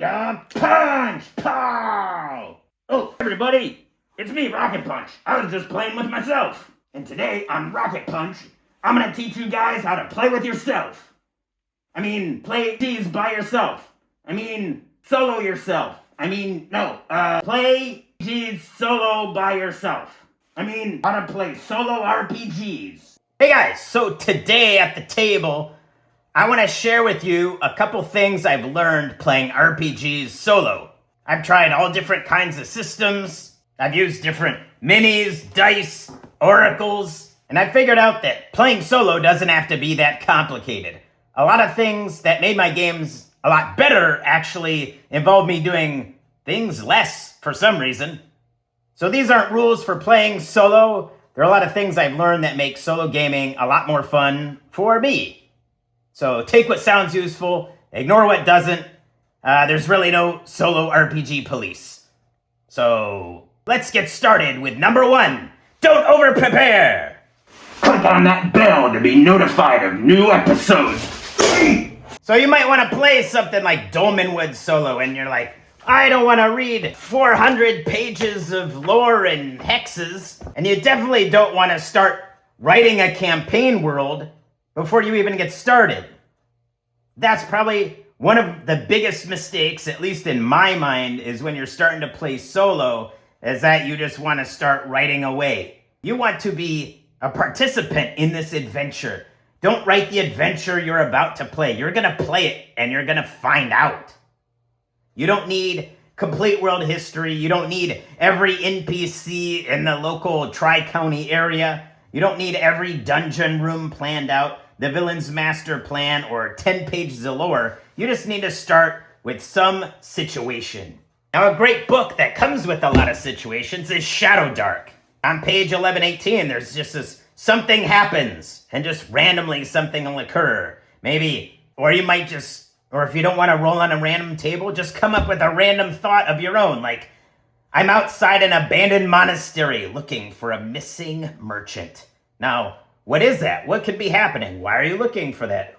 Punch! Pow! Oh, everybody, it's me, Rocket Punch. I was just playing with myself. And today on Rocket Punch, I'm gonna teach you guys how to play with yourself. I mean, play these by yourself. I mean, solo yourself. Play these solo by yourself. I mean, how to play solo RPGs. Hey guys, so today at the table, I want to share with you a couple things I've learned playing RPGs solo. I've tried all different kinds of systems. I've used different minis, dice, oracles, and I figured out that playing solo doesn't have to be that complicated. A lot of things that made my games a lot better actually involved me doing things less for some reason. So these aren't rules for playing solo. There are a lot of things I've learned that make solo gaming a lot more fun for me. So take what sounds useful, ignore what doesn't. There's really no solo RPG police. So let's get started with number 1. Don't over-prepare! Click on that bell to be notified of new episodes. So you might want to play something like Dolmenwood solo and you're like, I don't want to read 400 pages of lore and hexes. And you definitely don't want to start writing a campaign world before you even get started. That's probably one of the biggest mistakes, at least in my mind, is when you're starting to play solo, is that you just want to start writing away. You want to be a participant in this adventure. Don't write the adventure you're about to play. You're going to play it and you're going to find out. You don't need complete world history. You don't need every NPC in the local tri-county area. You don't need every dungeon room planned out, the villain's master plan, or 10 pages of lore. You just need to start with some situation. Now, a great book that comes with a lot of situations is Shadow Dark. On page 1118, there's just this something happens, and just randomly something will occur. Maybe, or you might just, or if you don't want to roll on a random table, just come up with a random thought of your own, like, I'm outside an abandoned monastery looking for a missing merchant. Now, what is that? What could be happening? Why are you looking for that?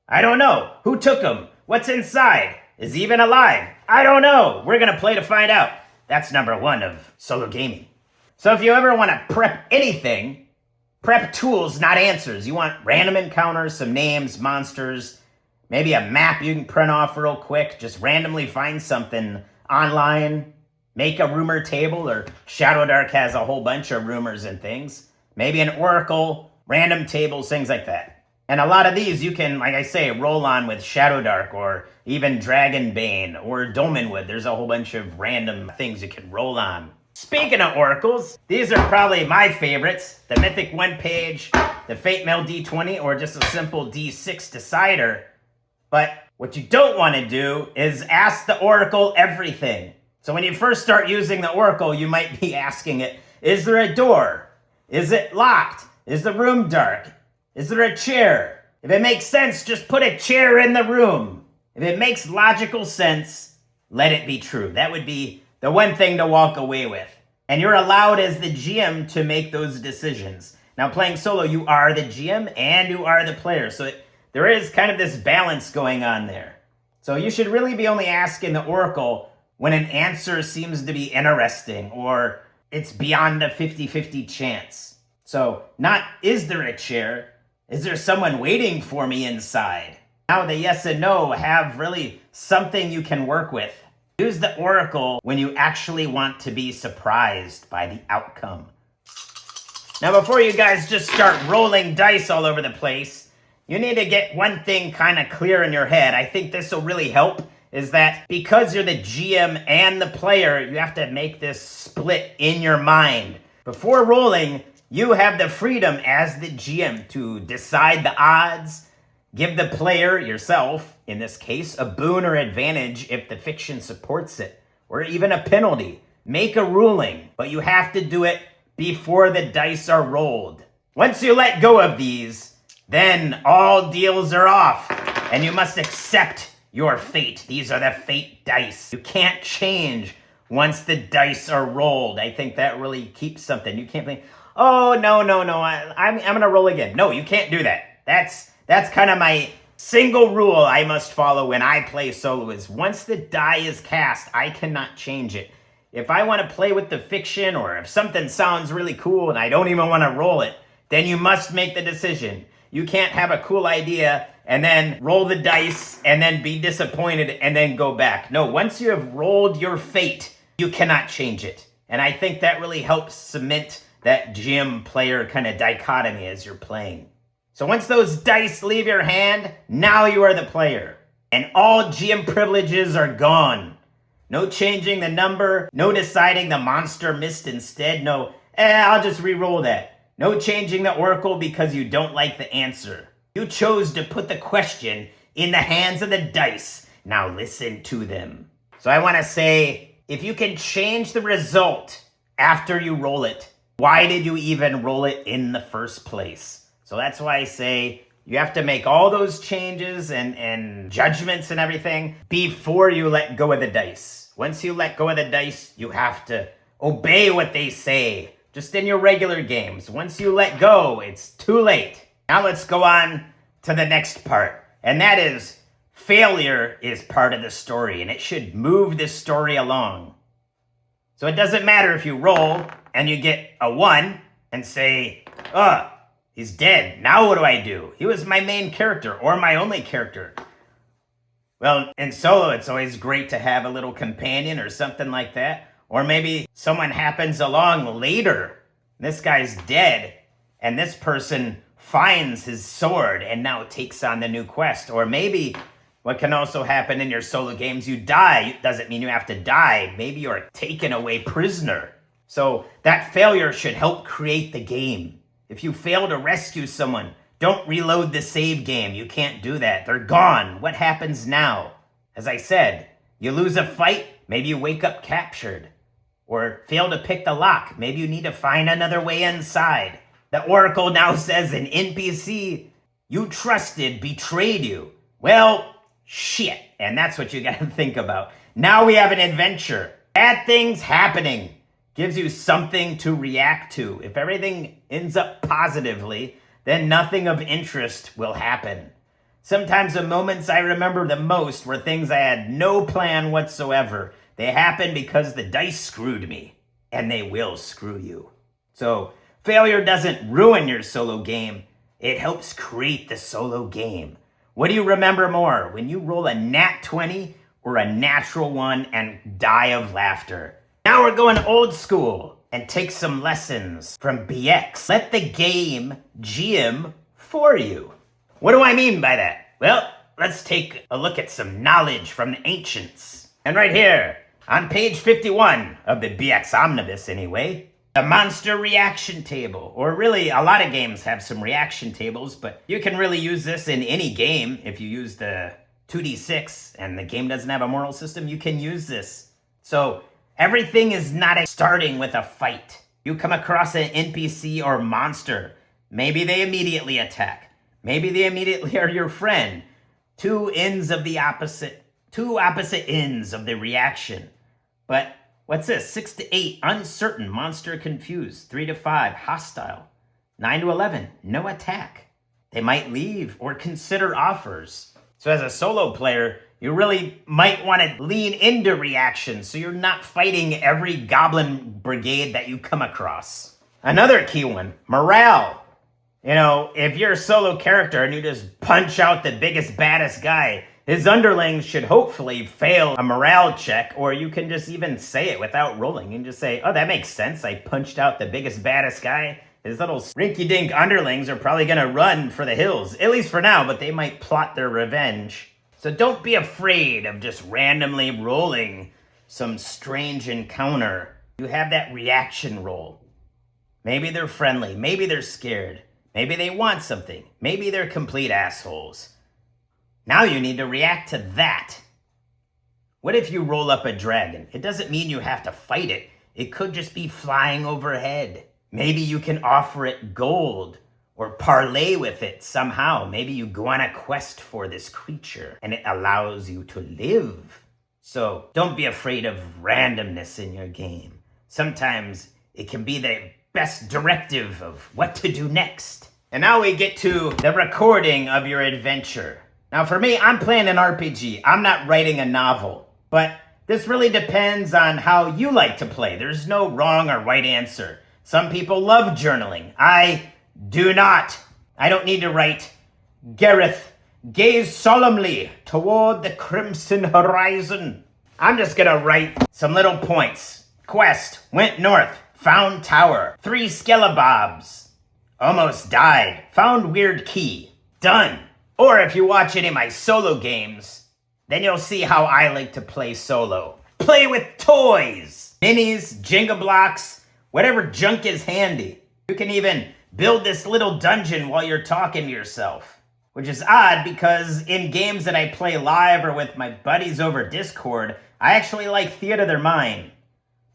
I don't know. Who took him? What's inside? Is he even alive? I don't know. We're going to play to find out. That's number 1 of solo gaming. So if you ever want to prep anything, prep tools, not answers. You want random encounters, some names, monsters, maybe a map you can print off real quick. Just randomly find something online. Make a rumor table, or Shadow Dark has a whole bunch of rumors and things. Maybe an oracle, random tables, things like that. And a lot of these you can, like I say, roll on with Shadow Dark or even Dragonbane or Dolmenwood. There's a whole bunch of random things you can roll on. Speaking of oracles, these are probably my favorites. The Mythic 1-page, the Fate Mail D20, or just a simple D6 decider. But what you don't want to do is ask the oracle everything. So when you first start using the oracle, you might be asking it, is there a door? Is it locked? Is the room dark? Is there a chair? If it makes sense, just put a chair in the room. If it makes logical sense, let it be true. That would be the one thing to walk away with. And you're allowed as the GM to make those decisions. Now, playing solo, you are the GM and you are the player. So there is kind of this balance going on there. So you should really be only asking the oracle when an answer seems to be interesting or it's beyond a 50-50 chance. So not, is there a chair? Is there someone waiting for me inside? Now the yes and no have really something you can work with. Use the oracle when you actually want to be surprised by the outcome. Now before you guys just start rolling dice all over the place, you need to get one thing kind of clear in your head. I think this will really help, is that because you're the GM and the player, you have to make this split in your mind. Before rolling, you have the freedom as the GM to decide the odds, give the player, yourself, in this case, a boon or advantage if the fiction supports it, or even a penalty. Make a ruling, but you have to do it before the dice are rolled. Once you let go of these, then all deals are off, and you must accept your fate. These are the fate dice. You can't change once the dice are rolled. I think that really keeps something. You can't think, oh, no, I'm going to roll again. No, you can't do that. That's kind of my single rule I must follow when I play solo is once the die is cast, I cannot change it. If I want to play with the fiction, or if something sounds really cool and I don't even want to roll it, then you must make the decision. You can't have a cool idea and then roll the dice and then be disappointed and then go back. No, once you have rolled your fate, you cannot change it. And I think that really helps cement that GM player kind of dichotomy as you're playing. So once those dice leave your hand, now you are the player. And all GM privileges are gone. No changing the number, no deciding the monster missed instead, no, I'll just re-roll that. No changing the oracle because you don't like the answer. You chose to put the question in the hands of the dice. Now listen to them. So I want to say, if you can change the result after you roll it, why did you even roll it in the first place? So that's why I say you have to make all those changes and judgments and everything before you let go of the dice. Once you let go of the dice, you have to obey what they say. Just in your regular games. Once you let go, it's too late. Now let's go on to the next part. And that is, failure is part of the story, and it should move this story along. So it doesn't matter if you roll and you get a 1 and say, he's dead. Now what do I do? He was my main character or my only character. Well, in solo, it's always great to have a little companion or something like that. Or maybe someone happens along later. This guy's dead, and this person finds his sword and now takes on the new quest. Or maybe what can also happen in your solo games, you die. It doesn't mean you have to die. Maybe you're taken away prisoner. So that failure should help create the game. If you fail to rescue someone, don't reload the save game. You can't do that. They're gone. What happens now? As I said, you lose a fight, maybe you wake up captured. Or fail to pick the lock. Maybe you need to find another way inside. The oracle now says an NPC you trusted betrayed you. Well, shit. And that's what you gotta think about. Now we have an adventure. Bad things happening. Gives you something to react to. If everything ends up positively, then nothing of interest will happen. Sometimes the moments I remember the most were things I had no plan whatsoever. They happened because the dice screwed me, and they will screw you. So failure doesn't ruin your solo game. It helps create the solo game. What do you remember more, when you roll a nat 20 or a natural 1 and die of laughter? Now we're going old school and take some lessons from BX. Let the game GM for you. What do I mean by that? Well, let's take a look at some knowledge from the ancients. And right here, on page 51 of the BX Omnibus anyway, the monster reaction table. Or really, a lot of games have some reaction tables, but you can really use this in any game. If you use the 2d6 and the game doesn't have a moral system, you can use this. So everything is not starting with a fight. You come across an NPC or monster. Maybe they immediately attack. Maybe they immediately are your friend. Two opposite ends of the reaction. But what's this? 6 to 8, uncertain, monster confused. 3 to 5, hostile. 9 to 11, no attack. They might leave or consider offers. So as a solo player, you really might want to lean into reaction so you're not fighting every goblin brigade that you come across. Another key one, morale. You know, if you're a solo character and you just punch out the biggest, baddest guy, his underlings should hopefully fail a morale check, or you can just even say it without rolling. You can just say, oh, that makes sense. I punched out the biggest, baddest guy. His little rinky-dink underlings are probably going to run for the hills, at least for now, but they might plot their revenge. So don't be afraid of just randomly rolling some strange encounter. You have that reaction roll. Maybe they're friendly. Maybe they're scared. Maybe they want something. Maybe they're complete assholes. Now you need to react to that. What if you roll up a dragon? It doesn't mean you have to fight it. It could just be flying overhead. Maybe you can offer it gold or parlay with it somehow. Maybe you go on a quest for this creature and it allows you to live. So don't be afraid of randomness in your game. Sometimes it can be the best directive of what to do next. And now we get to the recording of your adventure. Now for me, I'm playing an RPG. I'm not writing a novel. But this really depends on how you like to play. There's no wrong or right answer. Some people love journaling. I do not. I don't need to write, Gareth, gaze solemnly toward the crimson horizon. I'm just gonna write some little points. Quest, went north, found tower, 3 skelebobs. Almost died, found weird key. Done. Or if you watch any of my solo games, then you'll see how I like to play solo. Play with toys, minis, Jenga blocks, whatever junk is handy. You can even build this little dungeon while you're talking to yourself. Which is odd because in games that I play live or with my buddies over Discord, I actually like theater their mind.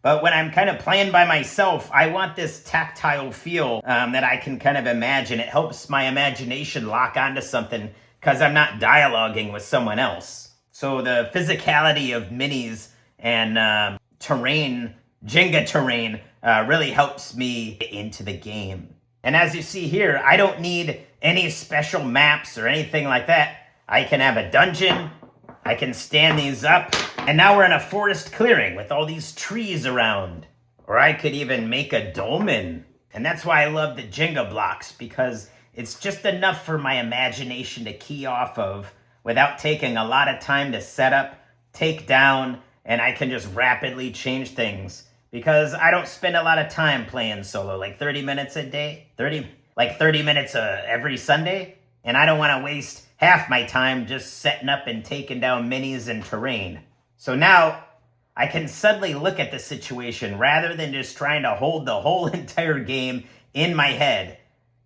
But when I'm kind of playing by myself, I want this tactile feel that I can kind of imagine. It helps my imagination lock onto something because I'm not dialoguing with someone else. So the physicality of minis and terrain, Jenga terrain, really helps me get into the game. And as you see here, I don't need any special maps or anything like that. I can have a dungeon, I can stand these up, and now we're in a forest clearing with all these trees around. Or I could even make a dolmen. And that's why I love the Jenga blocks, because it's just enough for my imagination to key off of without taking a lot of time to set up, take down, and I can just rapidly change things. Because I don't spend a lot of time playing solo, like 30 minutes a day, 30 minutes every Sunday. And I don't want to waste half my time just setting up and taking down minis and terrain. So now I can suddenly look at the situation rather than just trying to hold the whole entire game in my head.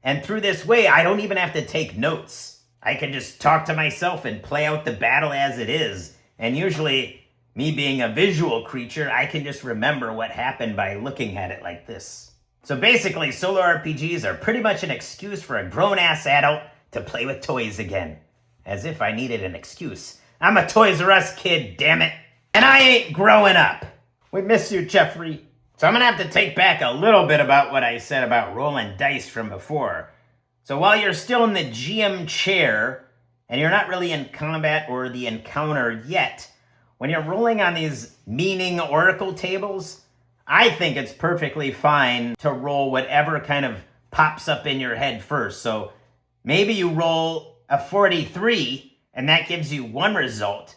And through this way, I don't even have to take notes. I can just talk to myself and play out the battle as it is. And usually, me being a visual creature, I can just remember what happened by looking at it like this. So basically, solo RPGs are pretty much an excuse for a grown-ass adult to play with toys again. As if I needed an excuse. I'm a Toys R Us kid, damn it. And I ain't growing up. We miss you, Jeffrey. So I'm gonna have to take back a little bit about what I said about rolling dice from before. So while you're still in the GM chair, and you're not really in combat or the encounter yet, when you're rolling on these meaning oracle tables, I think it's perfectly fine to roll whatever kind of pops up in your head first. So maybe you roll a 43, and that gives you one result.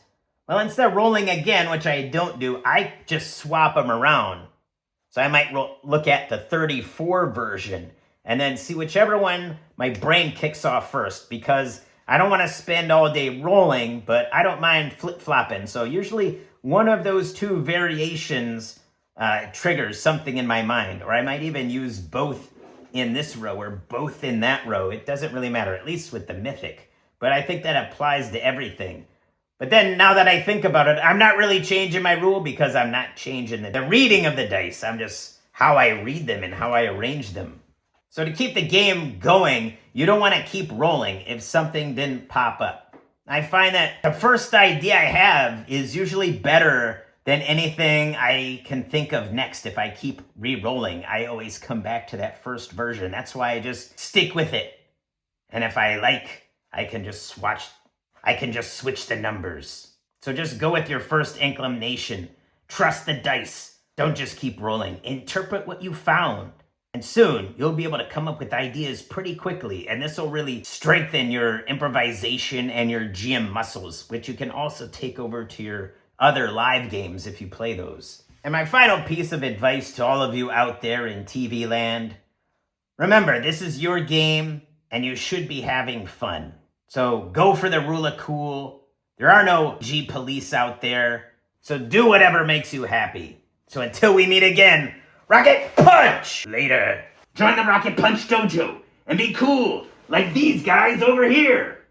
Well, instead of rolling again, which I don't do, I just swap them around. So I might look at the 34 version, and then see whichever one my brain kicks off first, because I don't want to spend all day rolling, but I don't mind flip-flopping. So usually one of those two variations triggers something in my mind. Or I might even use both in this row or both in that row. It doesn't really matter, at least with the Mythic. But I think that applies to everything. But then now that I think about it, I'm not really changing my rule because I'm not changing the reading of the dice. I'm just how I read them and how I arrange them. So to keep the game going, you don't want to keep rolling if something didn't pop up. I find that the first idea I have is usually better than anything I can think of next if I keep re-rolling. I always come back to that first version. That's why I just stick with it. And if I like, I can just switch the numbers. So just go with your first inclination. Trust the dice. Don't just keep rolling. Interpret what you found. And soon, you'll be able to come up with ideas pretty quickly, and this will really strengthen your improvisation and your GM muscles, which you can also take over to your other live games if you play those. And my final piece of advice to all of you out there in TV land, remember, this is your game, and you should be having fun. So go for the rule of cool. There are no G police out there, so do whatever makes you happy. So until we meet again, Rocket Punch! Later. Join the Rocket Punch Dojo and be cool like these guys over here.